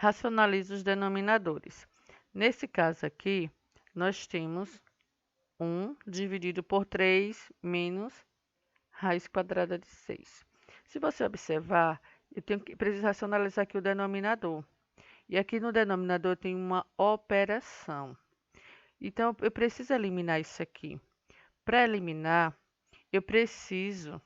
Racionalize os denominadores. Nesse caso aqui, nós temos 1 dividido por 3 menos raiz quadrada de 6. Se você observar, preciso racionalizar aqui o denominador. E aqui no denominador tem uma operação. Então, eu preciso eliminar isso aqui. Para eliminar, eu preciso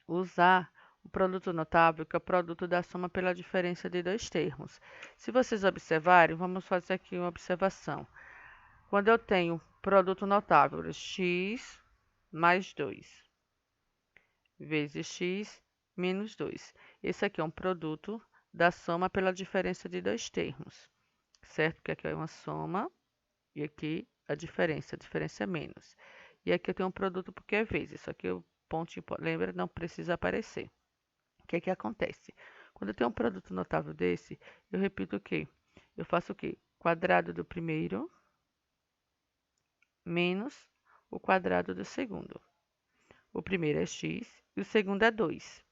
usar o produto notável, que é o produto da soma pela diferença de dois termos. Se vocês observarem, vamos fazer aqui uma observação. Quando eu tenho produto notável, x mais 2 vezes x menos 2. Esse aqui é um produto da soma pela diferença de dois termos, certo? Porque aqui é uma soma e aqui a diferença é menos. E aqui eu tenho um produto porque é vezes, só que o ponto, lembra, não precisa aparecer. O que é que acontece? Quando eu tenho um produto notável desse, eu repito o quê? Eu faço o quê? Quadrado do primeiro menos o quadrado do segundo. O primeiro é x e o segundo é 2.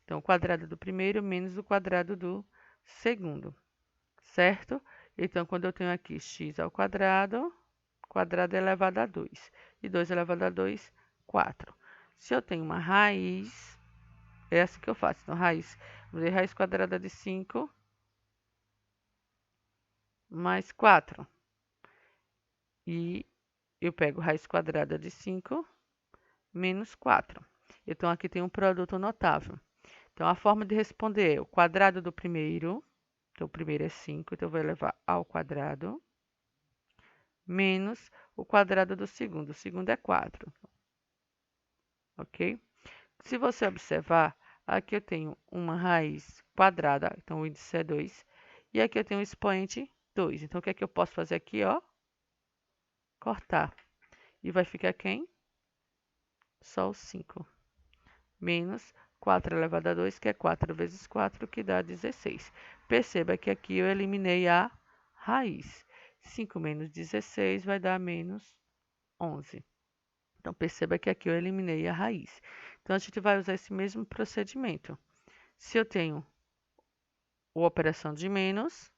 Então, o quadrado do primeiro menos o quadrado do segundo, certo? Então, quando eu tenho aqui x ao quadrado é elevado a 2. E 2 elevado a 2, 4. Se eu tenho uma raiz, é assim que eu faço. Então, raiz quadrada de 5 mais 4. E eu pego raiz quadrada de 5 menos 4. Então, aqui tem um produto notável. Então, a forma de responder é o quadrado do primeiro. Então, o primeiro é 5, então eu vou elevar ao quadrado. Menos o quadrado do segundo. O segundo é 4. Ok? Se você observar, aqui eu tenho uma raiz quadrada, então o índice é 2. E aqui eu tenho um expoente 2. Então, o que é que eu posso fazer aqui, ó? Cortar. E vai ficar quem? Só o 5. Menos 4 elevado a 2, que é 4 vezes 4, que dá 16. Perceba que aqui eu eliminei a raiz. 5 menos 16 vai dar menos 11. Então, perceba que aqui eu eliminei a raiz. Então, a gente vai usar esse mesmo procedimento. Se eu tenho a operação de menos,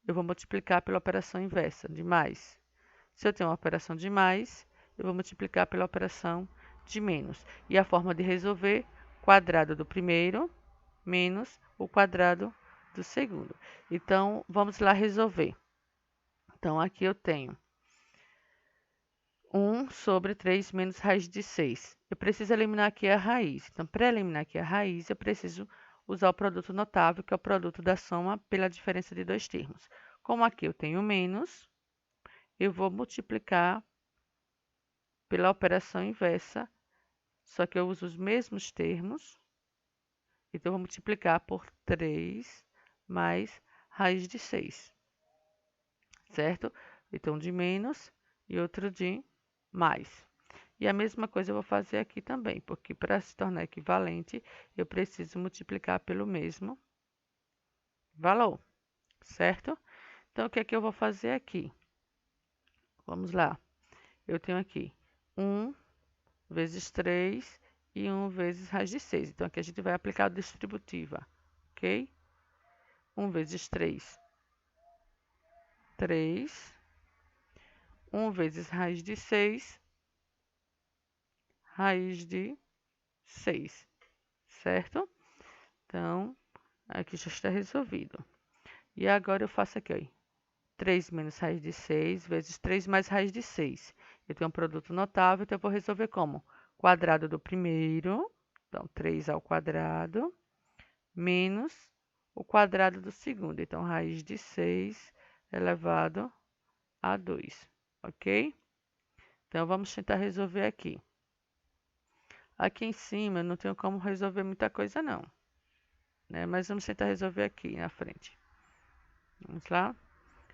eu vou multiplicar pela operação inversa, de mais. Se eu tenho uma operação de mais, eu vou multiplicar pela operação de menos. E a forma de resolver, quadrado do primeiro menos o quadrado do segundo. Então, vamos lá resolver. Então, aqui eu tenho 1 sobre 3 menos raiz de 6. Eu preciso eliminar aqui a raiz. Então, para eliminar aqui a raiz, eu preciso usar o produto notável, que é o produto da soma pela diferença de dois termos. Como aqui eu tenho menos, eu vou multiplicar pela operação inversa, só que eu uso os mesmos termos. Então, eu vou multiplicar por 3 mais raiz de 6, certo? Então, de menos e outro de mais. E a mesma coisa eu vou fazer aqui também, porque para se tornar equivalente, eu preciso multiplicar pelo mesmo valor, certo? Então, o que é que eu vou fazer aqui? Vamos lá. Eu tenho aqui 1 vezes 3 e 1 vezes raiz de 6. Então, aqui a gente vai aplicar a distributiva, ok? 1 vezes 3, 3. 1 vezes raiz de 6, raiz de 6, certo? Então, aqui já está resolvido. E agora eu faço aqui, ó, 3 menos raiz de 6 vezes 3 mais raiz de 6. Eu tenho um produto notável, então eu vou resolver como? Quadrado do primeiro, então 3 ao quadrado, menos o quadrado do segundo. Então, raiz de 6 elevado a 2, ok? Então, vamos tentar resolver aqui. Aqui em cima, eu não tenho como resolver muita coisa, não, né? Mas vamos tentar resolver aqui na frente. Vamos lá?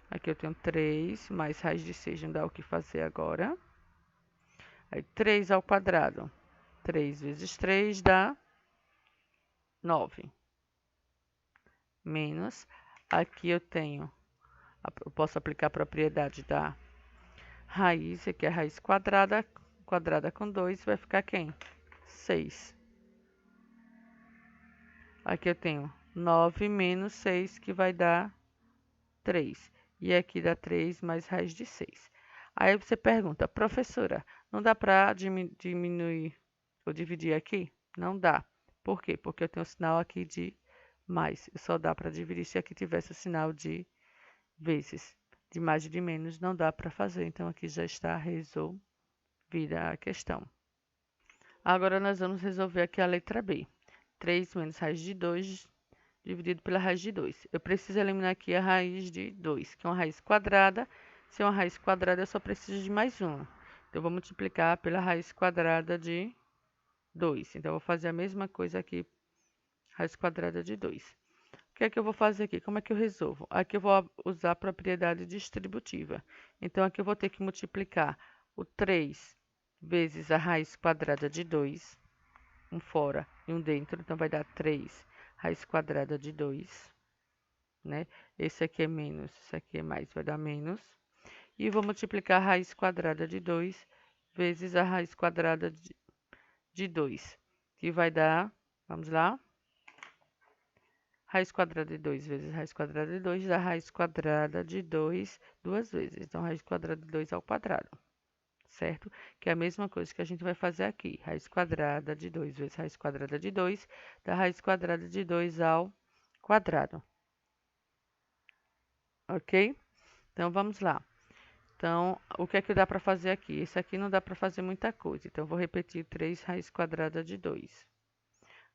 Aqui eu tenho 3 mais raiz de 6, não dá o que fazer agora. Aí, 3 ao quadrado. 3 vezes 3 dá 9. Menos, aqui eu posso aplicar a propriedade da raiz, aqui é a raiz quadrada com 2, vai ficar quem? 6. Aqui eu tenho 9 menos 6, que vai dar 3. E aqui dá 3 mais raiz de 6. Aí você pergunta, professora, não dá para diminuir ou dividir aqui? Não dá. Por quê? Porque eu tenho o sinal aqui de mais. Só dá para dividir se aqui tivesse o sinal de vezes. De mais e de menos não dá para fazer. Então, aqui já está resolvida a questão. Agora, nós vamos resolver aqui a letra B. 3 menos raiz de 2 dividido pela raiz de 2. Eu preciso eliminar aqui a raiz de 2, que é uma raiz quadrada. Se é uma raiz quadrada, eu só preciso de mais uma. Então, eu vou multiplicar pela raiz quadrada de 2. Então, eu vou fazer a mesma coisa aqui, raiz quadrada de 2. O que é que eu vou fazer aqui? Como é que eu resolvo? Aqui eu vou usar a propriedade distributiva. Então, aqui eu vou ter que multiplicar o 3 vezes a raiz quadrada de 2, um fora e um dentro. Então, vai dar 3 raiz quadrada de 2, né? Esse aqui é menos, esse aqui é mais, vai dar menos. E vou multiplicar a raiz quadrada de 2 vezes a raiz quadrada de 2, que vai dar, vamos lá, raiz quadrada de 2 vezes raiz quadrada de 2 dá raiz quadrada de 2 duas vezes. Então, raiz quadrada de 2 ao quadrado, certo? Que é a mesma coisa que a gente vai fazer aqui. Raiz quadrada de 2 vezes raiz quadrada de 2 dá raiz quadrada de 2 ao quadrado. Ok? Então, vamos lá. Então, o que é que dá para fazer aqui? Esse aqui não dá para fazer muita coisa. Então, eu vou repetir 3 raiz quadrada de 2.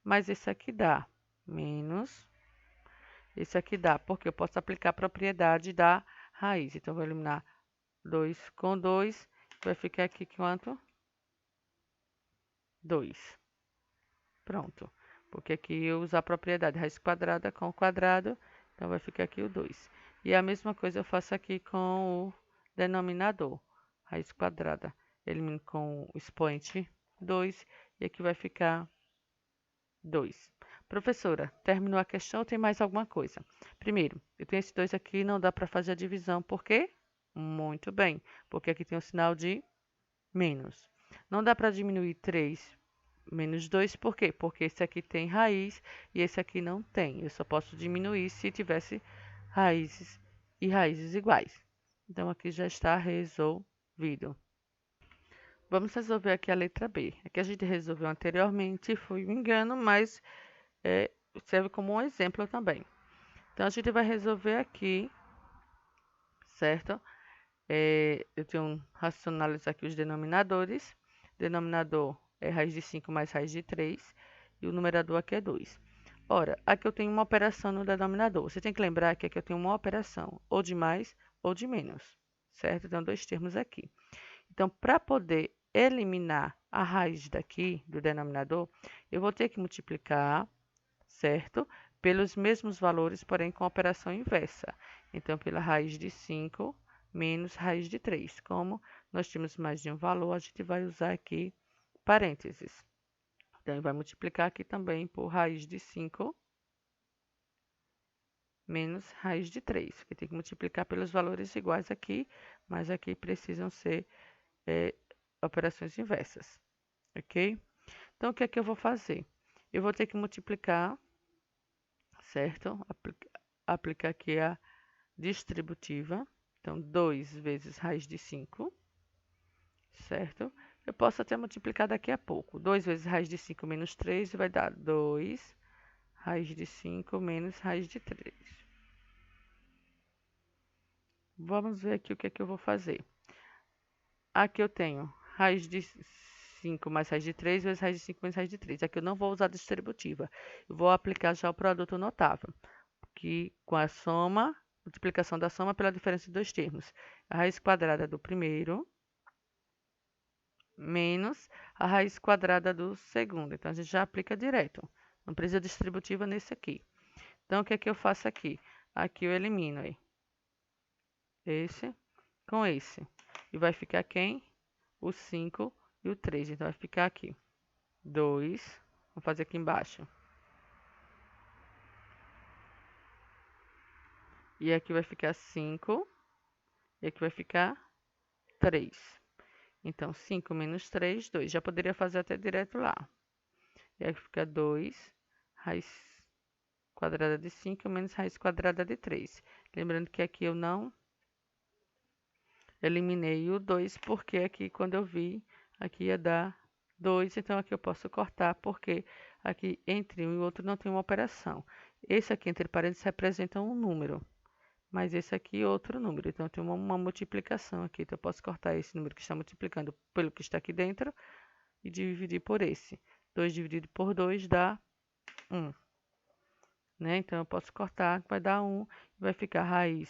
Mas esse aqui dá menos. Esse aqui dá, porque eu posso aplicar a propriedade da raiz. Então, eu vou eliminar 2 com 2. Vai ficar aqui quanto? 2. Pronto. Porque aqui eu uso a propriedade raiz quadrada com o quadrado. Então, vai ficar aqui o 2. E a mesma coisa eu faço aqui com o denominador. Raiz quadrada. Elimino com o expoente 2. E aqui vai ficar 2. Professora, terminou a questão ou tem mais alguma coisa? Primeiro, eu tenho esse 2 aqui, não dá para fazer a divisão. Por quê? Muito bem, porque aqui tem o sinal de menos. Não dá para diminuir 3 menos 2, por quê? Porque esse aqui tem raiz e esse aqui não tem. Eu só posso diminuir se tivesse raízes e raízes iguais. Então, aqui já está resolvido. Vamos resolver aqui a letra B. Aqui a gente resolveu anteriormente, foi um engano, mas serve como um exemplo também. Então, a gente vai resolver aqui, certo? Eu tenho racionalizar aqui os denominadores. Denominador é raiz de 5 mais raiz de 3. E o numerador aqui é 2. Ora, aqui eu tenho uma operação no denominador. Você tem que lembrar que aqui eu tenho uma operação ou de mais ou de menos, certo? Então, dois termos aqui. Então, para poder eliminar a raiz daqui, do denominador, eu vou ter que multiplicar, certo? Pelos mesmos valores, porém com operação inversa. Então, pela raiz de 5 menos raiz de 3. Como nós temos mais de um valor, a gente vai usar aqui parênteses. Então, vai multiplicar aqui também por raiz de 5 menos raiz de 3. Porque tem que multiplicar pelos valores iguais aqui, mas aqui precisam ser operações inversas, ok? Então, o que é que eu vou fazer? Eu vou ter que multiplicar, certo? Aplicar aqui a distributiva. Então, 2 vezes raiz de 5, certo? Eu posso até multiplicar daqui a pouco. 2 vezes raiz de 5 menos 3 vai dar 2 raiz de 5 menos raiz de 3. Vamos ver aqui o que é que eu vou fazer. Aqui eu tenho raiz de 5 mais raiz de 3 vezes raiz de 5 menos raiz de 3. Aqui eu não vou usar a distributiva. Eu vou aplicar já o produto notável, que com a soma, multiplicação da soma pela diferença de dois termos. A raiz quadrada do primeiro menos a raiz quadrada do segundo. Então, a gente já aplica direto. Não precisa distributiva nesse aqui. Então, o que é que eu faço aqui? Aqui eu elimino aí. Esse com esse. E vai ficar quem? O 5 e o 3. Então, vai ficar aqui 2. Vamos fazer aqui embaixo. E aqui vai ficar 5. E aqui vai ficar 3. Então, 5 menos 3, 2. Já poderia fazer até direto lá. E aí fica 2 raiz quadrada de 5 menos raiz quadrada de 3. Lembrando que aqui eu não eliminei o 2, porque aqui quando eu vi, aqui ia dar 2, então aqui eu posso cortar, porque aqui entre um e outro não tem uma operação. Esse aqui entre parênteses representa um número, mas esse aqui é outro número, então tem uma multiplicação aqui, então eu posso cortar esse número que está multiplicando pelo que está aqui dentro e dividir por esse. 2 dividido por 2 dá 1, né? Então eu posso cortar, vai dar 1, vai ficar raiz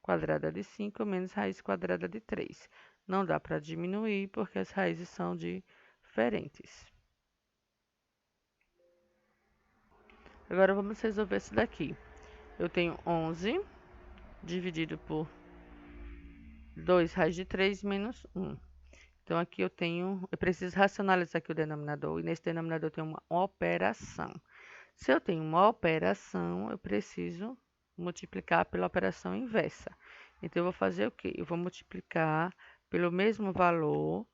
quadrada de 5 menos raiz quadrada de 3. Não dá para diminuir porque as raízes são diferentes. Agora vamos resolver esse daqui. Eu tenho 11 dividido por 2 raiz de 3 menos 1. Então aqui eu preciso racionalizar aqui o denominador, e nesse denominador eu tenho uma operação. Se eu tenho uma operação, eu preciso multiplicar pela operação inversa. Então, eu vou fazer o quê? Eu vou multiplicar pelo mesmo valor,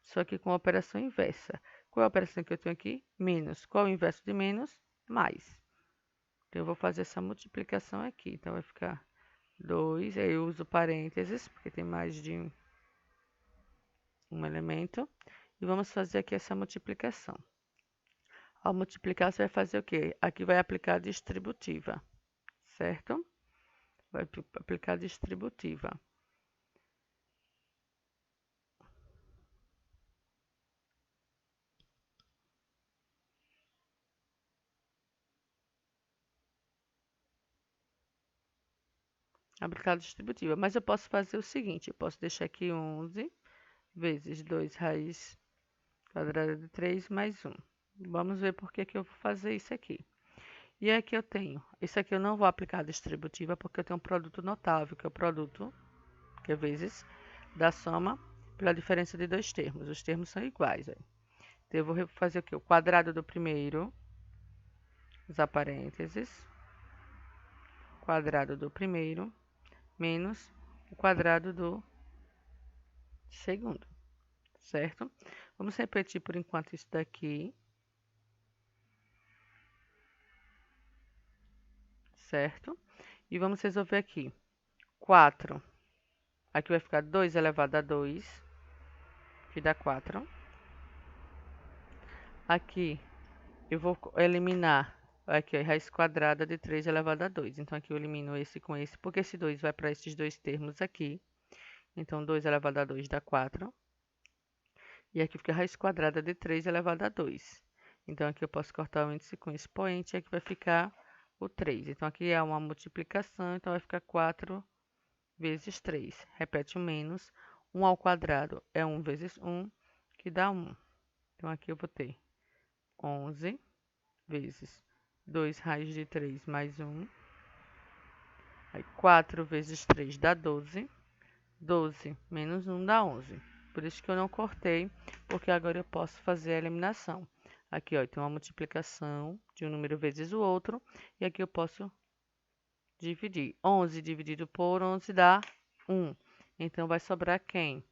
só que com a operação inversa. Qual é a operação que eu tenho aqui? Menos. Qual é o inverso de menos? Mais. Então, eu vou fazer essa multiplicação aqui. Então, vai ficar 2, aí eu uso parênteses, porque tem mais de um elemento. E vamos fazer aqui essa multiplicação. Ao multiplicar, você vai fazer o quê? Aqui vai aplicar a distributiva, certo? Vai aplicar a distributiva. Aplicar a distributiva. Mas eu posso fazer o seguinte, eu posso deixar aqui 11 vezes 2 raiz quadrada de 3 mais 1. Vamos ver por que eu vou fazer isso aqui. E aqui eu tenho, isso aqui eu não vou aplicar a distributiva porque eu tenho um produto notável, que é o produto, que é vezes, da soma pela diferença de dois termos. Os termos são iguais. Aí. Então, eu vou fazer o quê? O quadrado do primeiro, usar parênteses, quadrado do primeiro, menos o quadrado do segundo, certo? Vamos repetir por enquanto isso daqui, certo? E vamos resolver aqui. 4, aqui vai ficar 2 elevado a 2, que dá 4. Aqui eu vou eliminar, aqui, a raiz quadrada de 3 elevado a 2. Então, aqui eu elimino esse com esse, porque esse 2 vai para esses dois termos aqui. Então, 2 elevado a 2 dá 4. E aqui fica a raiz quadrada de 3 elevado a 2. Então, aqui eu posso cortar o índice com expoente, e aqui vai ficar o 3. Então, aqui é uma multiplicação, então vai ficar 4 vezes 3. Repete o menos. 1 ao quadrado é 1 vezes 1, que dá 1. Então, aqui eu vou ter 11 vezes 2 raiz de 3 mais 1. Aí, 4 vezes 3 dá 12. 12 menos 1 dá 11. Por isso que eu não cortei, porque agora eu posso fazer a eliminação. Aqui, ó, tem uma multiplicação de um número vezes o outro, e aqui eu posso dividir. 11 dividido por 11 dá 1. Então, vai sobrar quem?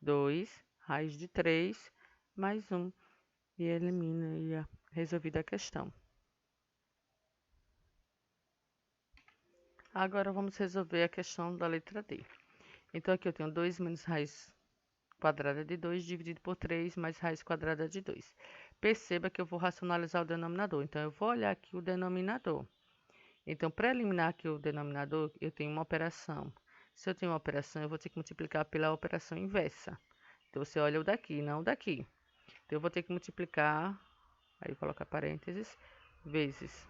2, raiz de 3, mais 1. E elimina e é resolvida a questão. Agora, vamos resolver a questão da letra D. Então, aqui eu tenho 2 menos raiz quadrada de 2 dividido por 3 mais raiz quadrada de 2. Perceba que eu vou racionalizar o denominador. Então, eu vou olhar aqui o denominador. Então, para eliminar aqui o denominador, eu tenho uma operação. Se eu tenho uma operação, eu vou ter que multiplicar pela operação inversa. Então, você olha o daqui, não o daqui. Então, eu vou ter que multiplicar, aí coloca parênteses, vezes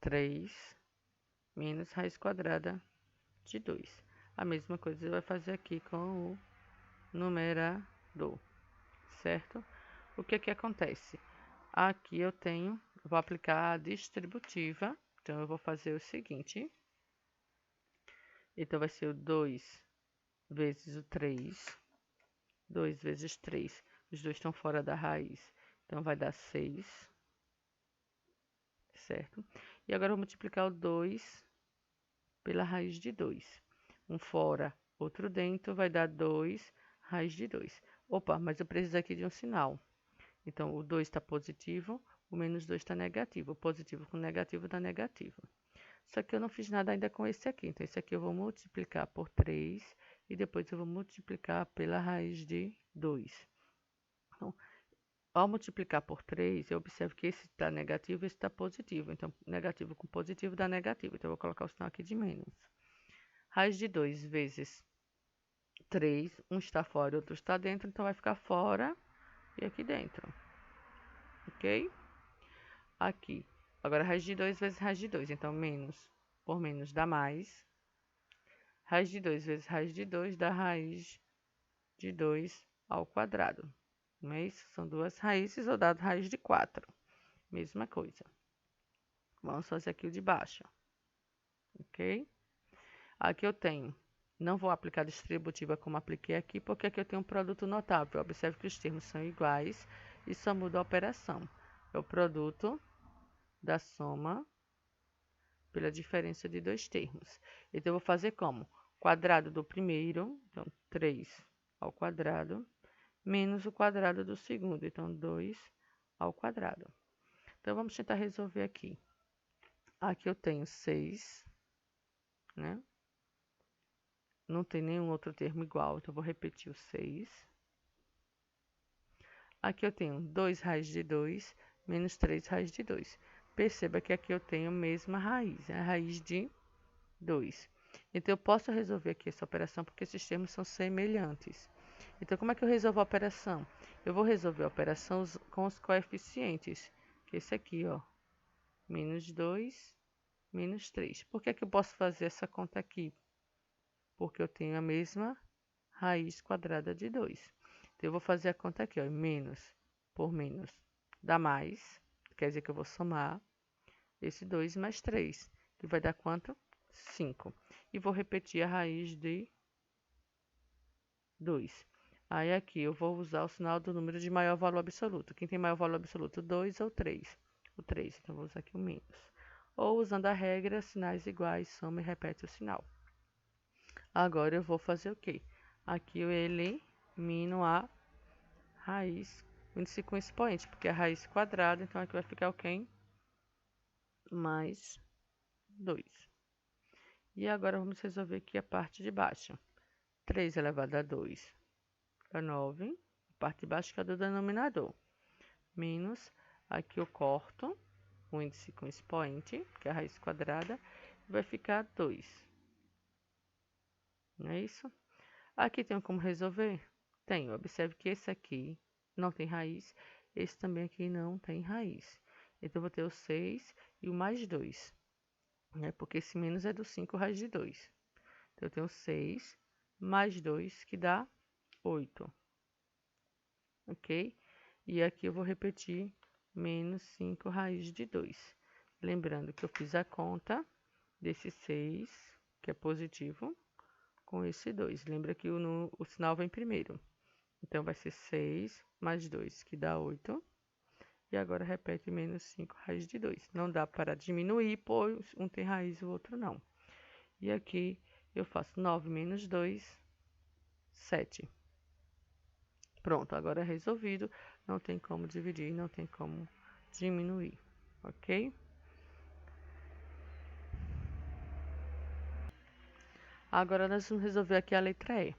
3 menos raiz quadrada de 2. A mesma coisa você vai fazer aqui com o numerador, certo? O que que acontece? Aqui eu vou aplicar a distributiva, então eu vou fazer o seguinte. Então, vai ser o 2 vezes o 3, 2 vezes 3, os dois estão fora da raiz, então vai dar 6, certo? E agora eu vou multiplicar o 2 pela raiz de 2. Um fora, outro dentro, vai dar 2 raiz de 2. Opa, mas eu preciso aqui de um sinal. Então, o 2 está positivo, o menos 2 está negativo. O positivo com negativo dá negativo. Só que eu não fiz nada ainda com esse aqui. Então, esse aqui eu vou multiplicar por 3 e depois eu vou multiplicar pela raiz de 2. Então, ao multiplicar por 3, eu observo que esse está negativo e esse está positivo. Então, negativo com positivo dá negativo. Então, eu vou colocar o sinal aqui de menos. Raiz de 2 vezes 3, um está fora e outro está dentro, então vai ficar fora e aqui dentro. Ok? Aqui. Agora, raiz de 2 vezes raiz de 2. Então, menos por menos dá mais. Raiz de 2 vezes raiz de 2 dá raiz de 2 ao quadrado. Não é isso? São duas raízes, ou dado raiz de 4. Mesma coisa. Vamos fazer aqui o de baixo. Ok? Aqui eu tenho. Não vou aplicar distributiva como apliquei aqui, porque aqui eu tenho um produto notável. Observe que os termos são iguais e só muda a operação. É o produto da soma pela diferença de dois termos. Então, eu vou fazer como? Quadrado do primeiro, então 3 ao quadrado, menos o quadrado do segundo, então 2 ao quadrado. Então, vamos tentar resolver aqui. Aqui eu tenho 6, né? Não tem nenhum outro termo igual, então eu vou repetir o 6. Aqui eu tenho 2 raiz de 2 menos 3 raiz de 2. Perceba que aqui eu tenho a mesma raiz, a raiz de 2. Então, eu posso resolver aqui essa operação porque esses termos são semelhantes. Então, como é que eu resolvo a operação? Eu vou resolver a operação com os coeficientes, que é esse aqui, ó, menos 2, menos 3. Por que é que eu posso fazer essa conta aqui? Porque eu tenho a mesma raiz quadrada de 2. Então, eu vou fazer a conta aqui, ó, menos por menos dá mais, quer dizer que eu vou somar esse 2 mais 3, que vai dar quanto? 5. E vou repetir a raiz de 2. Aí aqui eu vou usar o sinal do número de maior valor absoluto. Quem tem maior valor absoluto? 2 ou 3? O 3, então eu vou usar aqui o menos. Ou usando a regra, sinais iguais, soma e repete o sinal. Agora eu vou fazer o quê? Aqui eu elimino a raiz, índice com expoente, porque é a raiz quadrada, então aqui vai ficar o quê? Mais 2. E agora vamos resolver aqui a parte de baixo. 3 elevado a 2 dá 9. A parte de baixo que é do denominador. Menos, aqui eu corto o índice com expoente, que é a raiz quadrada, vai ficar 2. Não é isso? Aqui tem como resolver? Tenho. Observe que esse aqui não tem raiz, esse também aqui não tem raiz. Então, eu vou ter o 6 e o mais 2, né? Porque esse menos é do 5 raiz de 2. Então, eu tenho 6 mais 2, que dá 8. Ok? E aqui eu vou repetir menos 5 raiz de 2. Lembrando que eu fiz a conta desse 6, que é positivo, com esse 2. Lembra que o sinal vem primeiro. Então, vai ser 6 mais 2, que dá 8. E agora repete menos 5 raiz de 2. Não dá para diminuir, pois um tem raiz e o outro não. E aqui eu faço 9 menos 2, 7. Pronto, agora é resolvido. Não tem como dividir, não tem como diminuir, ok? Agora nós vamos resolver aqui a letra E.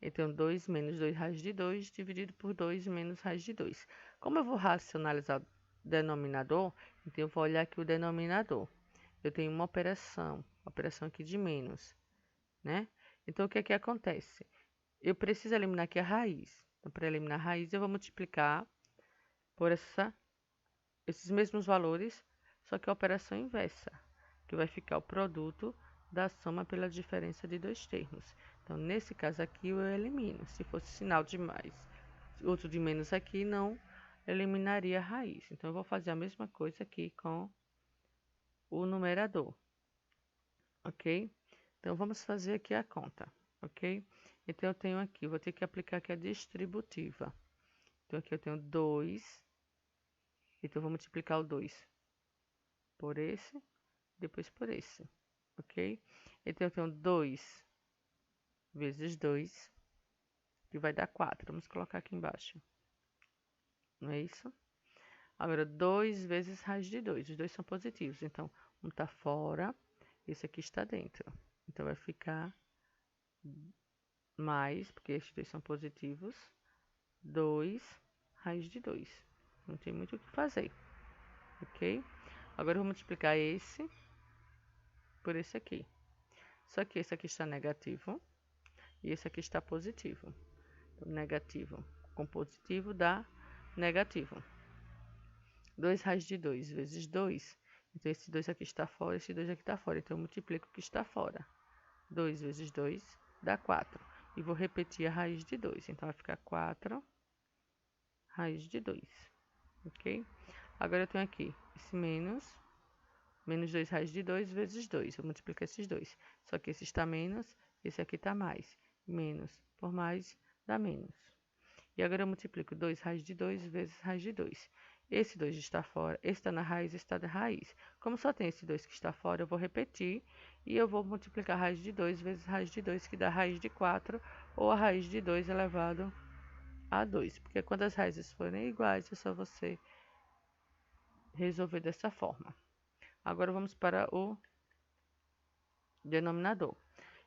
Então, 2 menos 2 raiz de 2 dividido por 2 menos raiz de 2. Como eu vou racionalizar o denominador, então eu vou olhar aqui o denominador. Eu tenho uma operação aqui de menos, né? Então, o que é que acontece? Eu preciso eliminar aqui a raiz. Então, para eliminar a raiz, eu vou multiplicar por esses mesmos valores, só que a operação inversa, que vai ficar o produto da soma pela diferença de dois termos. Então, nesse caso aqui, eu elimino. Se fosse sinal de mais, outro de menos aqui, não eliminaria a raiz. Então, eu vou fazer a mesma coisa aqui com o numerador, ok? Então, vamos fazer aqui a conta, ok? Então, eu tenho aqui, vou ter que aplicar aqui a distributiva. Então, aqui eu tenho 2, então, eu vou multiplicar o 2 por esse, depois por esse, ok? Então, eu tenho 2 vezes 2 que vai dar 4. Vamos colocar aqui embaixo. Não é isso? Agora, 2 vezes raiz de 2. Os dois são positivos. Então, um está fora, esse aqui está dentro. Então, vai ficar mais, porque estes dois são positivos, 2 raiz de 2. Não tem muito o que fazer. Ok? Agora, eu vou multiplicar esse por esse aqui. Só que esse aqui está negativo e esse aqui está positivo. Então, negativo com positivo dá negativo. 2 raiz de 2 vezes 2. Então, esse 2 aqui está fora, esse 2 aqui está fora. Então, eu multiplico o que está fora. 2 vezes 2 dá 4. E vou repetir a raiz de 2. Então, vai ficar 4 raiz de 2. Ok? Agora, eu tenho aqui esse menos 2 raiz de 2 vezes 2. Eu multiplico esses dois. Só que esse está menos, esse aqui está mais. Menos por mais dá menos. E agora eu multiplico 2 raiz de 2 vezes raiz de 2. Esse 2 está fora, esse está na raiz, esse está na raiz. Como só tem esse 2 que está fora, eu vou repetir. E eu vou multiplicar raiz de 2 vezes raiz de 2, que dá raiz de 4, ou a raiz de 2 elevado a 2. Porque quando as raízes forem iguais, é só você resolver dessa forma. Agora vamos para o denominador.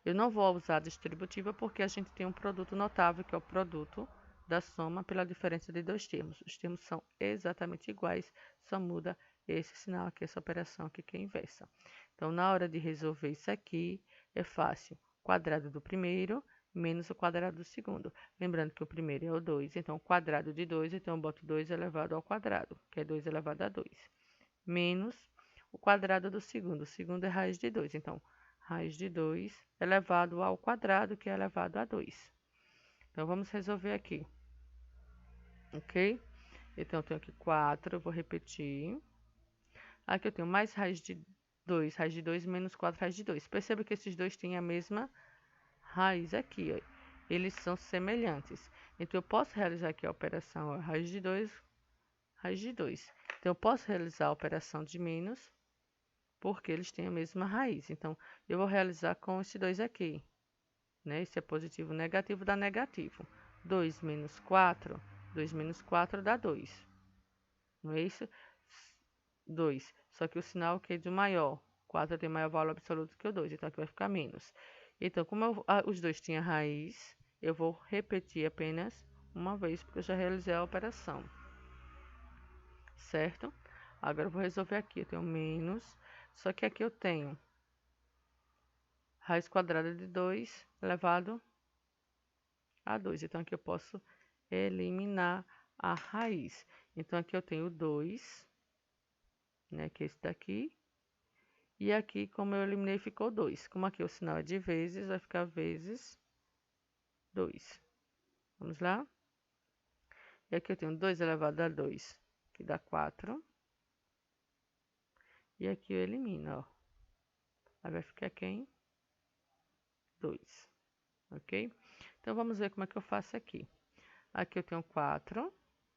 Eu não vou usar a distributiva porque a gente tem um produto notável, que é o produto da soma pela diferença de dois termos. Os termos são exatamente iguais, só muda esse sinal aqui, essa operação aqui que é inversa. Então, na hora de resolver isso aqui, é fácil. Quadrado do primeiro menos o quadrado do segundo. Lembrando que o primeiro é o 2, então o quadrado de 2, então eu boto 2 elevado ao quadrado, que é 2 elevado a 2. Menos o quadrado do segundo. O segundo é raiz de 2, então raiz de 2 elevado ao quadrado, que é elevado a 2. Então, vamos resolver aqui. Ok? Então, eu tenho aqui 4, eu vou repetir. Aqui eu tenho mais raiz de 2 menos 4 raiz de 2. Perceba que esses dois têm a mesma raiz aqui, ó. Eles são semelhantes. Então, eu posso realizar aqui a operação, ó, raiz de 2, raiz de 2. Então, eu posso realizar a operação de menos, porque eles têm a mesma raiz. Então, eu vou realizar com esse 2 aqui. Né? Esse é positivo, negativo dá negativo. 2 menos 4, 2 menos 4 dá 2. Não é isso? 2. Só que o sinal aqui é de maior. 4 tem maior valor absoluto que o 2, então aqui vai ficar menos. Então, como os dois tinham raiz, eu vou repetir apenas uma vez, porque eu já realizei a operação. Certo? Agora eu vou resolver aqui. Eu tenho menos, só que aqui eu tenho raiz quadrada de 2 elevado a 2. Então, aqui eu posso eliminar a raiz. Então, aqui eu tenho 2, né, que é esse daqui. E aqui, como eu eliminei, ficou 2. Como aqui o sinal é de vezes, vai ficar vezes 2. Vamos lá? E aqui eu tenho 2 elevado a 2, que dá 4. E aqui eu elimino, ó. Aí vai ficar quem? 2. Ok? Então, vamos ver como é que eu faço aqui. Aqui eu tenho 4.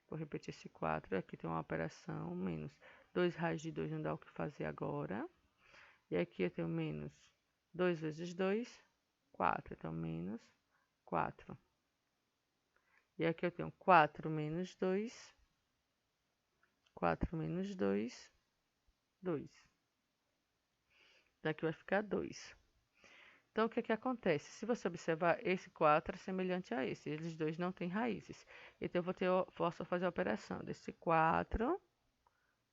Vou repetir esse 4. Aqui tem uma operação, menos 2 raiz de 2, não dá o que fazer agora. E aqui eu tenho menos 2 vezes 2, 4. Então, menos 4. E aqui eu tenho 4 menos 2. 4 menos 2, 2. Daqui vai ficar 2. Então, o que é que acontece? Se você observar, esse 4 é semelhante a esse. Eles dois não têm raízes. Então, eu posso fazer a operação desse 4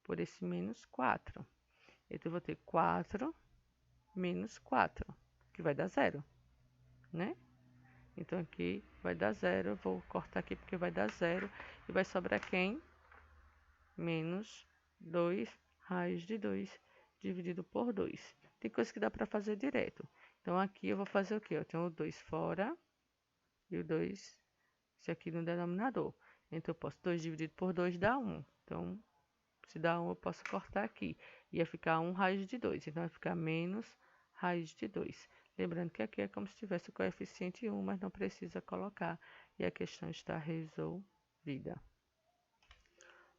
por esse menos 4. Então, eu vou ter 4 menos 4, que vai dar 0, né? Então, aqui vai dar 0. Eu vou cortar aqui porque vai dar 0. E vai sobrar quem? Menos 2 raiz de 2 dividido por 2. Tem coisa que dá para fazer direto. Então, aqui eu vou fazer o quê? Eu tenho o 2 fora e o 2, esse aqui no denominador. Então, eu posso 2 dividido por 2 dá 1. Então, se dá 1, eu posso cortar aqui. Ia ficar 1 raiz de 2. Então, vai ficar menos raiz de 2. Lembrando que aqui é como se tivesse o coeficiente 1, mas não precisa colocar. E a questão está resolvida.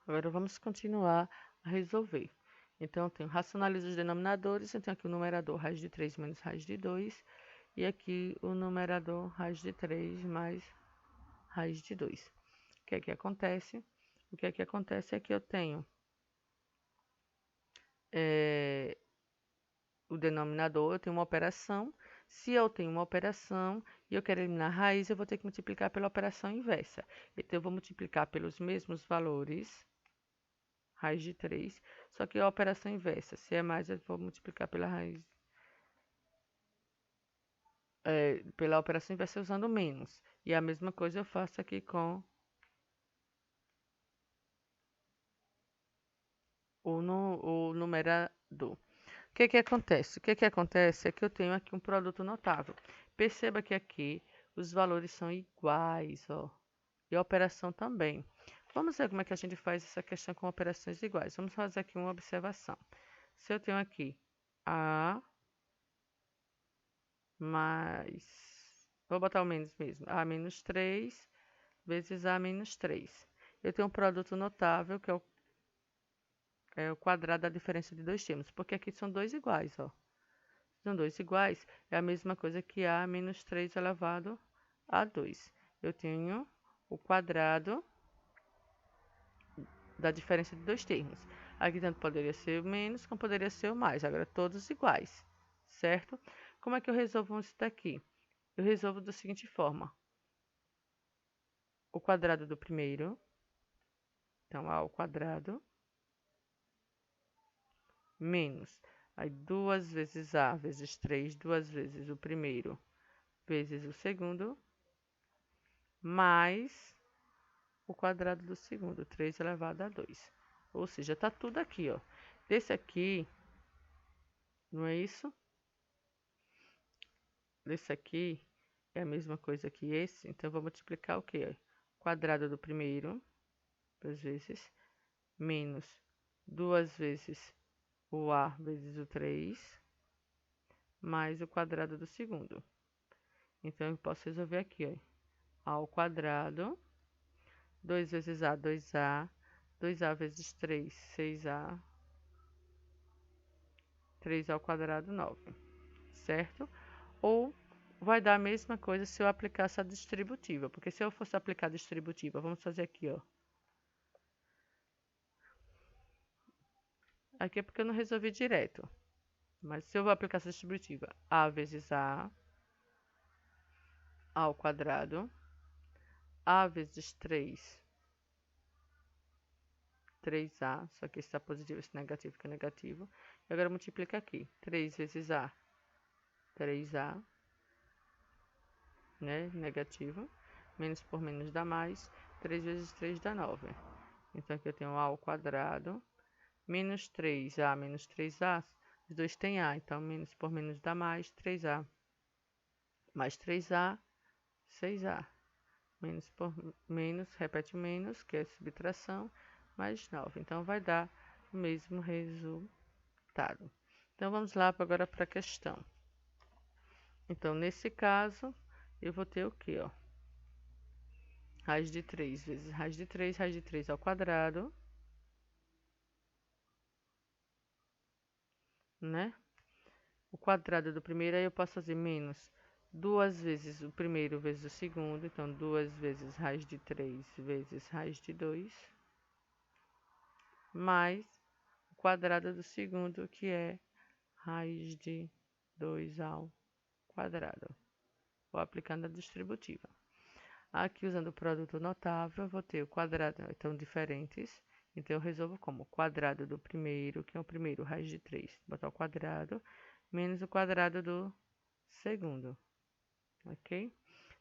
Agora, vamos continuar a resolver. Então, eu tenho racionalizo os denominadores. Eu tenho aqui o numerador raiz de 3 menos raiz de 2. E aqui o numerador raiz de 3 mais raiz de 2. O que é que acontece? O que é que acontece é que eu tenho o denominador, eu tenho uma operação. Se eu tenho uma operação e eu quero eliminar a raiz, eu vou ter que multiplicar pela operação inversa. Então, eu vou multiplicar pelos mesmos valores, raiz de 3, só que a operação inversa. Se é mais, eu vou multiplicar pela raiz, pela operação inversa usando menos. E a mesma coisa eu faço aqui com o numerador. O que que acontece? O que que acontece é que eu tenho aqui um produto notável. Perceba que aqui os valores são iguais, ó, e a operação também. Vamos ver como é que a gente faz essa questão com operações iguais. Vamos fazer aqui uma observação. Se eu tenho aqui A mais... Vou botar o menos mesmo. A menos 3 vezes A menos 3. Eu tenho um produto notável, que é o quadrado da diferença de dois termos, porque aqui são dois iguais, ó. São dois iguais, é a mesma coisa que A menos 3 elevado a 2. Eu tenho o quadrado da diferença de dois termos. Aqui tanto poderia ser o menos, como poderia ser o mais. Agora, todos iguais, certo? Como é que eu resolvo isso daqui? Eu resolvo da seguinte forma. O quadrado do primeiro, então, A ao quadrado, menos. Aí, 2 vezes A vezes 3, 2 vezes o primeiro vezes o segundo, mais o quadrado do segundo, 3 elevado a 2. Ou seja, tá tudo aqui, ó. Desse aqui, não é isso? Desse aqui é a mesma coisa que esse, então eu vou multiplicar o quê? Quadrado do primeiro, 2 vezes, menos 2 vezes o A vezes o 3, mais o quadrado do segundo. Então, eu posso resolver aqui, ó. A ao quadrado, 2 vezes A, 2A, 2A vezes 3, 6A, 3 ao quadrado, 9, certo? Ou vai dar a mesma coisa se eu aplicasse a distributiva, porque se eu fosse aplicar a distributiva, vamos fazer aqui, ó. Aqui é porque eu não resolvi direto, mas se eu vou aplicar essa distributiva, A vezes A ao quadrado, A vezes 3, 3A, só que esse está positivo, esse negativo fica negativo. E agora multiplica aqui, 3 vezes A, 3A, né, negativo, menos por menos dá mais, 3 vezes 3 dá 9. Então, aqui eu tenho A ao quadrado, menos 3A menos 3A, os dois têm A, então menos por menos dá mais, 3A, mais 3A, 6A, menos por menos, repete o menos, que é subtração, mais 9. Então, vai dar o mesmo resultado. Então, vamos lá agora para a questão. Então, nesse caso, eu vou ter o quê, ó? Raiz de 3 vezes raiz de 3 ao quadrado, né? O quadrado do primeiro, aí eu posso fazer menos 2 vezes o primeiro vezes o segundo, então 2 vezes raiz de 3 vezes raiz de 2, mais o quadrado do segundo, que é raiz de 2 ao quadrado. Vou aplicando a distributiva. Aqui, usando o produto notável, eu vou ter o quadrado, então, diferentes. Então, eu resolvo como? O quadrado do primeiro, que é o primeiro, raiz de 3, botar o quadrado, menos o quadrado do segundo, ok?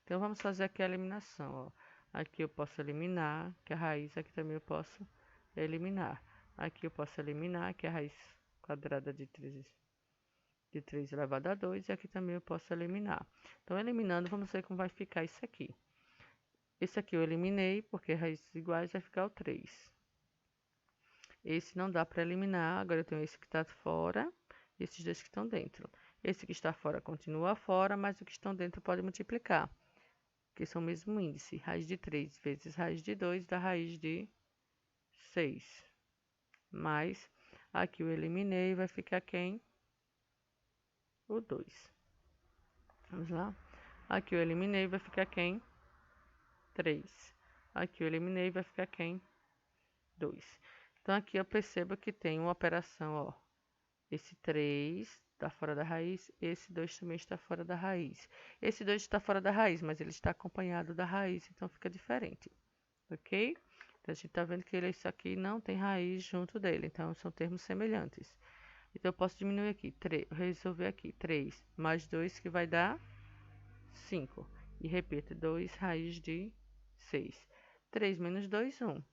Então, vamos fazer aqui a eliminação, ó. Aqui eu posso eliminar, que a raiz, aqui também eu posso eliminar. Aqui eu posso eliminar, que a raiz quadrada de 3 elevado a 2, e aqui também eu posso eliminar. Então, eliminando, vamos ver como vai ficar isso aqui. Esse aqui eu eliminei, porque raízes iguais vai ficar o 3. Esse não dá para eliminar, agora eu tenho esse que está fora, e esses dois que estão dentro. Esse que está fora continua fora, mas o que estão dentro pode multiplicar, que são o mesmo índice. Raiz de 3 vezes raiz de 2 dá raiz de 6. Mais, aqui eu eliminei, vai ficar quem? O 2. Vamos lá. Aqui eu eliminei, vai ficar quem? 3. Aqui eu eliminei, vai ficar quem? 2. Então, aqui eu percebo que tem uma operação, ó. Esse 3 está fora da raiz, esse 2 também está fora da raiz. Esse 2 está fora da raiz, mas ele está acompanhado da raiz, então fica diferente, ok? Então, a gente está vendo que isso aqui não tem raiz junto dele, então são termos semelhantes. Então, eu posso diminuir aqui, resolver aqui, 3 mais 2, que vai dar 5. E repito, 2 raiz de 6. 3 menos 2, 1.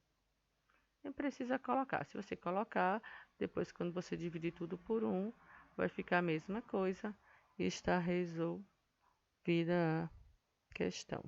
Não precisa colocar. Se você colocar, depois quando você dividir tudo por 1, vai ficar a mesma coisa e está resolvida a questão.